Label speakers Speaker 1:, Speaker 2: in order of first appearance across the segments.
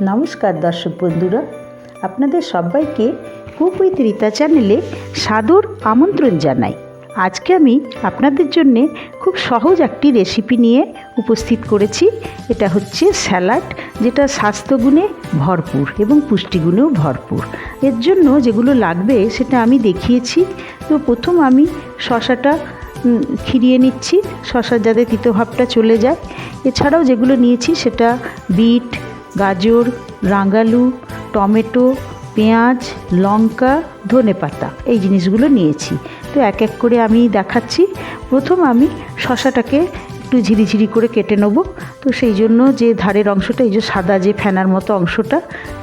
Speaker 1: নমস্কার দর্শক বন্ধুরা, আপনাদের সবাইকে কুক উইথ রীতা চ্যানেলে সাদর আমন্ত্রণ জানাই। আজকে আমি আপনাদের জন্য খুব সহজ একটি রেসিপি নিয়ে উপস্থিত করেছি। এটা হচ্ছে স্যালাড, যেটা স্বাস্থ্যগুণে ভরপুর এবং পুষ্টিগুণেও ভরপুর। এর জন্য যেগুলো লাগবে সেটা আমি দেখিয়েছি। তো প্রথম আমি শসাটা খিরিয়ে নিচ্ছি, শসার যাতে তিতভাবটা চলে যায়। এছাড়াও যেগুলো নিয়েছি সেটা বিট, গাজর, রাঙালু, টমেটো, পেঁয়াজ, লঙ্কা, ধনেপাতা, এই জিনিসগুলো নিয়েছি। তো এক এক করে আমি দেখাচ্ছি। প্রথম আমি শসাটাকে একটু ঝিরিঝিরি করে কেটে নেব। তো সেই জন্য যে ধারের অংশটা, এই যে সাদা যে ফেনার মতো অংশটা,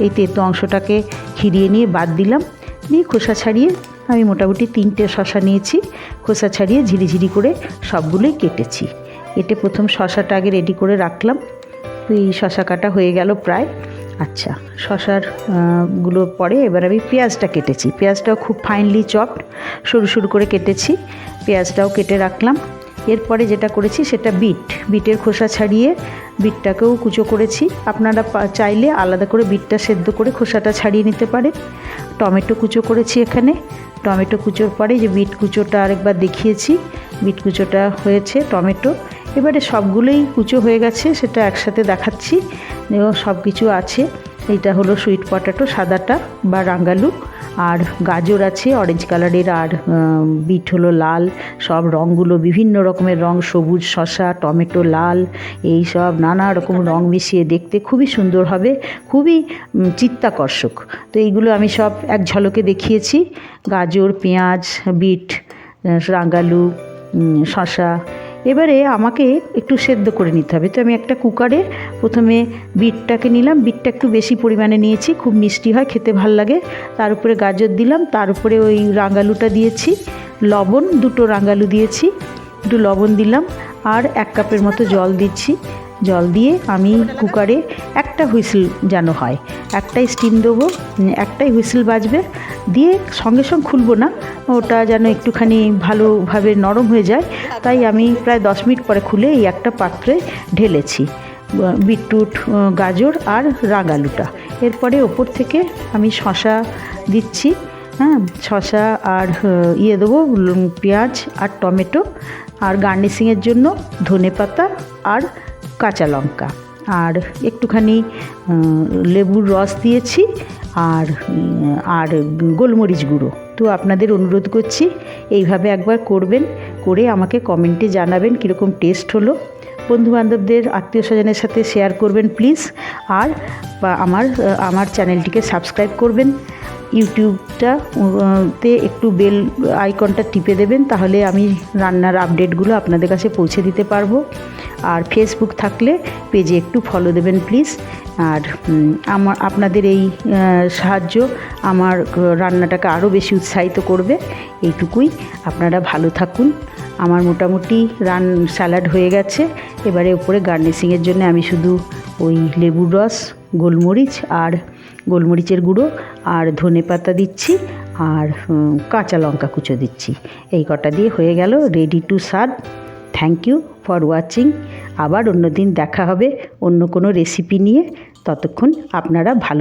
Speaker 1: এই তেতো অংশটাকে খিরিয়ে নিয়ে বাদ দিলাম। দিয়ে খোসা ছাড়িয়ে আমি মোটামুটি 3টে শসা নিয়েছি। খোসা ছাড়িয়ে ঝিরিঝিরি করে সবগুলোই কেটেছি। কেটে প্রথম শসাটা আগে রেডি করে রাখলাম। তো এই শসা কাটা হয়ে গেল প্রায়। আচ্ছা, শসার গুলো পরে এবার আমি পেঁয়াজটা কেটেছি। পেঁয়াজটাও খুব ফাইনলি চপড, সরু সরু করে কেটেছি। পেঁয়াজটাও কেটে রাখলাম। এরপরে যেটা করেছি সেটা বিটের খোসা ছাড়িয়ে বিটটাকেও কুচো করেছি। আপনারা চাইলে আলাদা করে বিটটা সেদ্ধ করে খোসাটা ছাড়িয়ে নিতে পারেন। টমেটো কুচো করেছি এখানে। টমেটো কুচোর পরে যে বিট কুচোটা আরেকবার দেখিয়েছি, বিট কুচোটা হয়েছে, টমেটো এবারে সবগুলোই কুচো হয়ে গেছে, সেটা একসাথে দেখাচ্ছি। এবং সব কিছু আছে। এইটা হলো সুইট পটাটো সাদাটা বা রাঙালু, আর গাজর আছে অরেঞ্জ কালারের, আর বিট হলো লাল। সব রঙগুলো বিভিন্ন রকমের রঙ, সবুজ শসা, টমেটো লাল, এই সব নানা রকম রঙ মিশিয়ে দেখতে খুবই সুন্দর হবে, খুবই চিত্তাকর্ষক। তো এইগুলো আমি সব এক ঝলকে দেখিয়েছি। গাজর, পেঁয়াজ, বিট, রাঙালু, শসা। এবারে আমাকে একটু সেদ্ধ করে নিতে হবে। তো আমি একটা কুকারে প্রথমে বিটটাকে নিলাম। বিটটা একটু বেশি পরিমাণে নিয়েছি, খুব মিষ্টি হয়, খেতে ভাল লাগে। তার উপরে গাজর দিলাম, তার উপরে ওই রাঙালুটা দিয়েছি, লবণ, 2টো রাঙালু দিয়েছি, একটু লবণ দিলাম, আর 1 কাপের মতো জল দিচ্ছি। জল দিয়ে আমি কুকারে একটা হুইসেল যেন হয়, একটাই স্টিম দেবো, একটাই হুইসেল বাজবে। দিয়ে সঙ্গে সঙ্গে খুলবো না, ওটা যেন একটুখানি ভালোভাবে নরম হয়ে যায়। তাই আমি প্রায় 10 মিনিট পরে খুলে এই একটা পাত্রে ঢেলেছি বিটরুট, গাজর আর রাঙালুটা। এরপরে ওপর থেকে আমি শসা দিচ্ছি। শসা আর দেবো পেঁয়াজ আর টমেটো, আর গার্নিশিংয়ের জন্য ধনেপাতা আর কাঁচা লঙ্কা, আর একটুখানি লেবুর রস দিয়েছি, আর গোলমরিচ গুঁড়ো। তো আপনাদের অনুরোধ করছি এইভাবে একবার করবেন, করে আমাকে কমেন্টে জানাবেন কীরকম টেস্ট হলো। বন্ধুবান্ধবদের, আত্মীয় স্বজনের সাথে শেয়ার করবেন প্লিজ। আর আমার চ্যানেলটিকে সাবস্ক্রাইব করবেন। ইউটিউবটাতে একটু বেল আইকনটা টিপে দেবেন, তাহলে আমি রান্নার আপডেটগুলো আপনাদের কাছে পৌঁছে দিতে পারবো। আর ফেসবুক থাকলে পেজে একটু ফলো দেবেন প্লিজ। আর আপনাদের এই সাহায্য আমার রান্নাটাকে আরও বেশি উৎসাহিত করবে। এইটুকুই। আপনারা ভালো থাকুন। আমার মোটামুটি স্যালাড হয়ে গেছে। এবারে উপরে গার্নিশিংয়ের জন্য আমি শুধু ওই লেবুর রস, গোলমরিচের গুঁড়ো আর ধনেপাতা দিচ্ছি, আর কাঁচা লঙ্কা কুচো দিচ্ছি। এই কটা দিয়ে হয়ে গেল, ready to serve. Thank you for watching. আবার অন্য দিন দেখা হবে অন্য কোনো রেসিপি নিয়ে। ততক্ষণ আপনারা ভালো